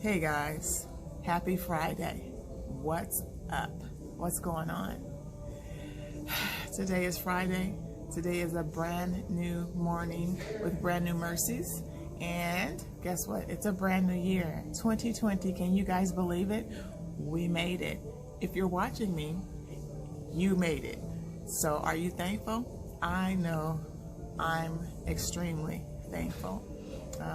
Hey guys, happy Friday. What's up? What's going on? Today is Friday. Today is a brand new morning with brand new mercies. And guess what? It's a brand new year, 2020. Can you guys believe it? We made it. If you're watching me, you made it. So are you thankful? I know I'm extremely thankful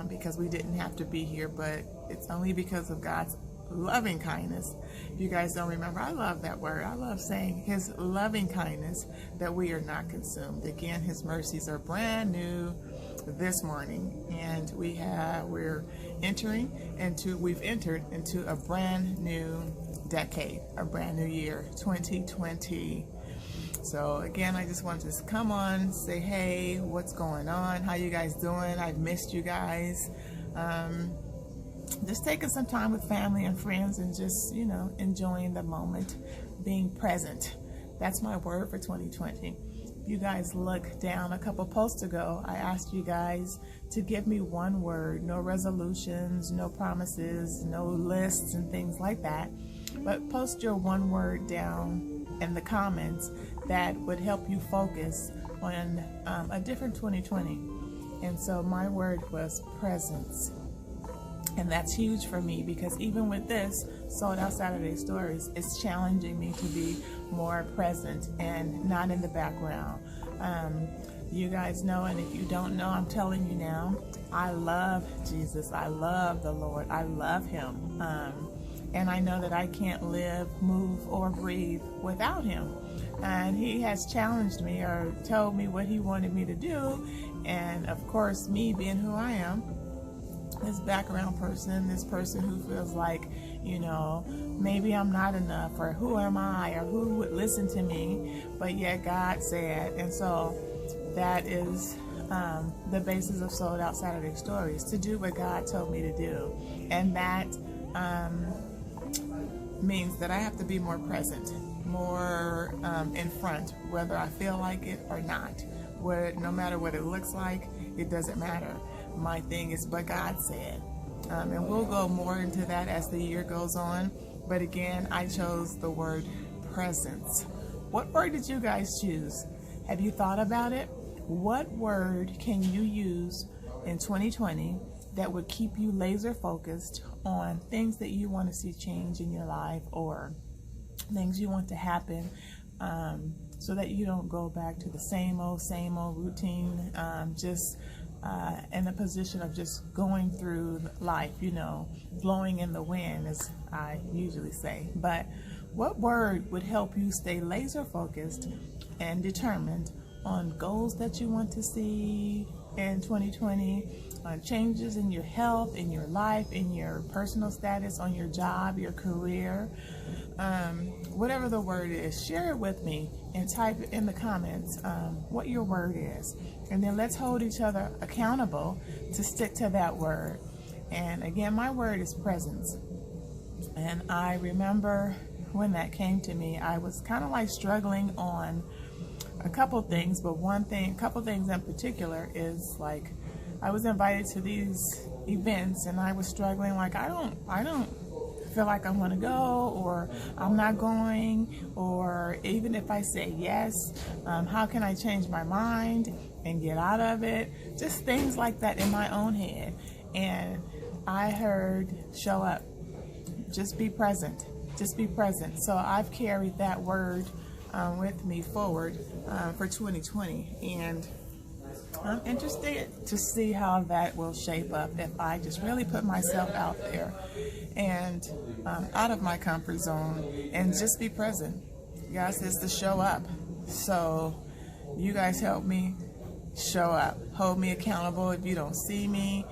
because we didn't have to be here, but it's only because of God's loving kindness. If you guys don't remember, I love that word. I love saying his loving kindness that we are not consumed. Again, his mercies are brand new this morning, and we've entered into a brand new decade, a brand new year, 2020. So again, I just wanted to come on, say, hey, what's going on? How you guys doing? I've missed you guys. Just taking some time with family and friends and just, enjoying the moment, being present. That's my word for 2020. You guys look down a couple posts ago, I asked you guys to give me one word, no resolutions, no promises, no lists and things like that, but post your one word down in the comments that would help you focus on a different 2020. And so my word was presence. And that's huge for me because even with this Sold Out Saturday Stories, it's challenging me to be more present and not in the background. You guys know, and if you don't know, I'm telling you now, I love Jesus. I love the Lord. I love him. And I know that I can't live, move, or breathe without him. And he has challenged me or told me what he wanted me to do. And of course, me being who I am, this background person, this person who feels like, maybe I'm not enough, or who am I, or who would listen to me, but yet God said. And so that is the basis of Sold Out Saturday Stories, to do what God told me to do. And that means that I have to be more present, more in front, whether I feel like it or not. No matter what it looks like, it doesn't matter. My thing is what God said. And we'll go more into that as the year goes on. But again, I chose the word presence. What word did you guys choose? Have you thought about it? What word can you use in 2020 that would keep you laser focused on things that you want to see change in your life, or things you want to happen, so that you don't go back to the same old routine, in a position of just going through life, blowing in the wind, as I usually say. But what word would help you stay laser focused and determined on goals that you want to see in 2020, on changes in your health, in your life, in your personal status, on your job, your career, whatever the word is? Share it with me and type in the comments what your word is. And then let's hold each other accountable to stick to that word. And again, my word is presence. And I remember when that came to me, I was kind of like struggling on a couple things, but a couple things in particular is like, I was invited to these events and I was struggling, like, I don't feel like I want to go, or I'm not going, or even if I say yes, how can I change my mind and get out of it? Just things like that in my own head. And I heard, show up, just be present, just be present. So I've carried that word with me forward for 2020, and I'm interested to see how that will shape up if I just really put myself out there and out of my comfort zone and just be present. God says to show up. So you guys help me show up. Hold me accountable. If you don't see me,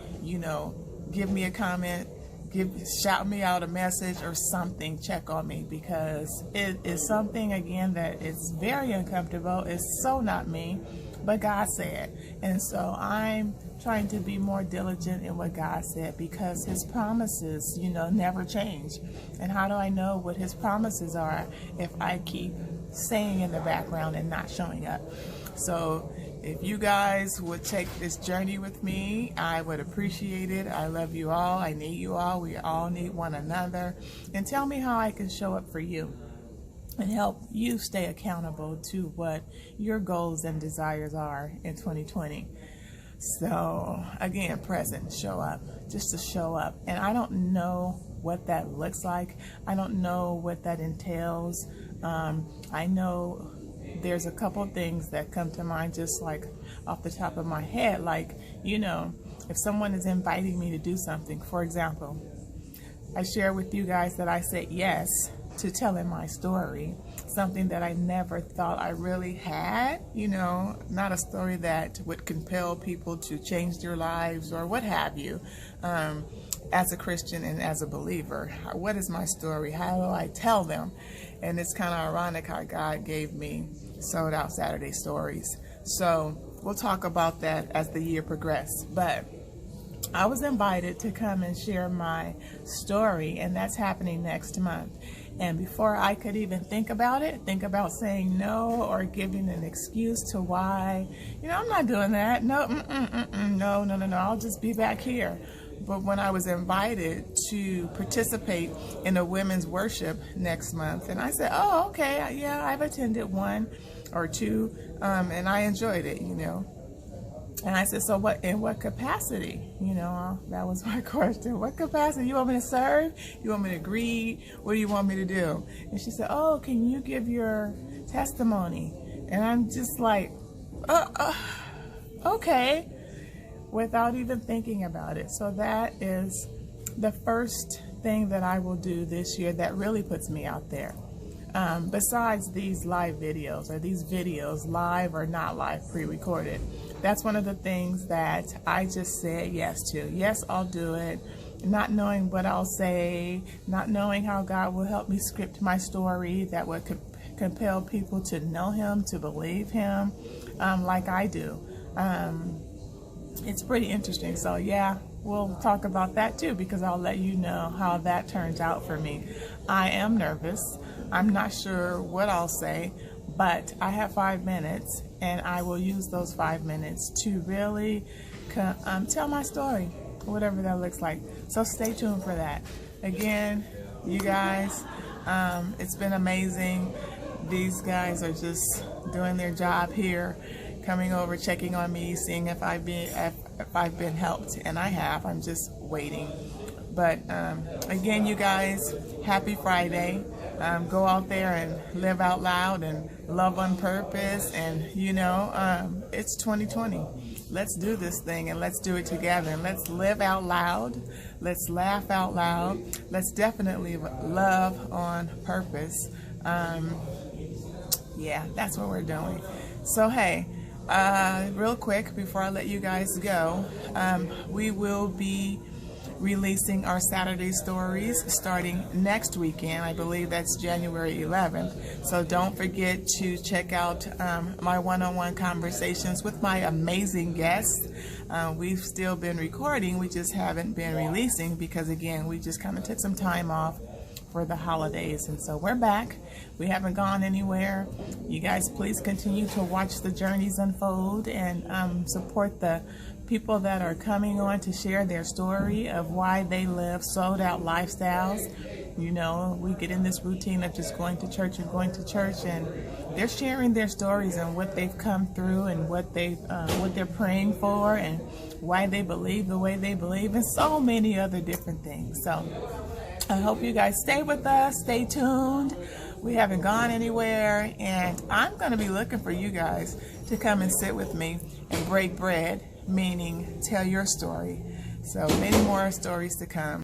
give me a comment, shout me out a message or something, check on me, because it is something, again, that is very uncomfortable. It's so not me, but God said. And so I'm trying to be more diligent in what God said, because his promises, never change. And how do I know what his promises are if I keep staying in the background and not showing up? So if you guys would take this journey with me, I would appreciate it. I love you all. I need you all. We all need one another. And tell me how I can show up for you and help you stay accountable to what your goals and desires are in 2020. So again, present, show up, just to show up. And I don't know what that looks like. I don't know what that entails. I know there's a couple things that come to mind just like off the top of my head. Like, you know, if someone is inviting me to do something, for example, I share with you guys that I said yes to telling my story, something that I never thought I really had, you know, not a story that would compel people to change their lives or what have you. As a Christian and as a believer, what is my story? How do I tell them? And it's kind of ironic how God gave me Sold Out Saturday Stories. So we'll talk about that as the year progresses. But I was invited to come and share my story, and that's happening next month. And before I could even think about saying no or giving an excuse to why, you know, I'm not doing that. No, no, I'll just be back here. But when I was invited to participate in a women's worship next month, and I said, oh, okay, yeah, I've attended one or two, and I enjoyed it, you know. And I said, so what, in what capacity? You know, that was my question. What capacity? You want me to serve? You want me to greet? What do you want me to do? And she said, oh, can you give your testimony? And I'm just like, okay, without even thinking about it. So that is the first thing that I will do this year that really puts me out there. Besides these live videos, or these videos, live or not live, pre-recorded. That's one of the things that I just said yes to. Yes, I'll do it. Not knowing what I'll say, not knowing how God will help me script my story that would compel people to know Him, to believe Him, like I do. It's pretty interesting. So yeah, we'll talk about that too, because I'll let you know how that turns out for me. I am nervous. I'm not sure what I'll say, but I have 5 minutes, and I will use those 5 minutes to really tell my story, whatever that looks like. So stay tuned for that. Again, you guys, it's been amazing. These guys are just doing their job here, coming over, checking on me, seeing if I've been helped, and I have. I'm just waiting. But again, you guys, happy Friday. Go out there and live out loud and love on purpose. And, you know, it's 2020. Let's do this thing, and let's do it together. And let's live out loud. Let's laugh out loud. Let's definitely love on purpose. Yeah, that's what we're doing. So, hey, real quick, before I let you guys go, we will be releasing our Saturday stories starting next weekend. I believe that's January 11th. So don't forget to check out my one-on-one conversations with my amazing guests. We've still been recording, we just haven't been releasing because, again, we just kind of took some time off for the holidays, and so we're back. We haven't gone anywhere. You guys, please continue to watch the journeys unfold and support the people that are coming on to share their story of why they live sold out lifestyles. You know, we get in this routine of just going to church and going to church, and they're sharing their stories and what they've come through and what they're praying for and why they believe the way they believe, and so many other different things. So I hope you guys stay with us, stay tuned. We haven't gone anywhere, and I'm going to be looking for you guys to come and sit with me and break bread, meaning tell your story. So many more stories to come.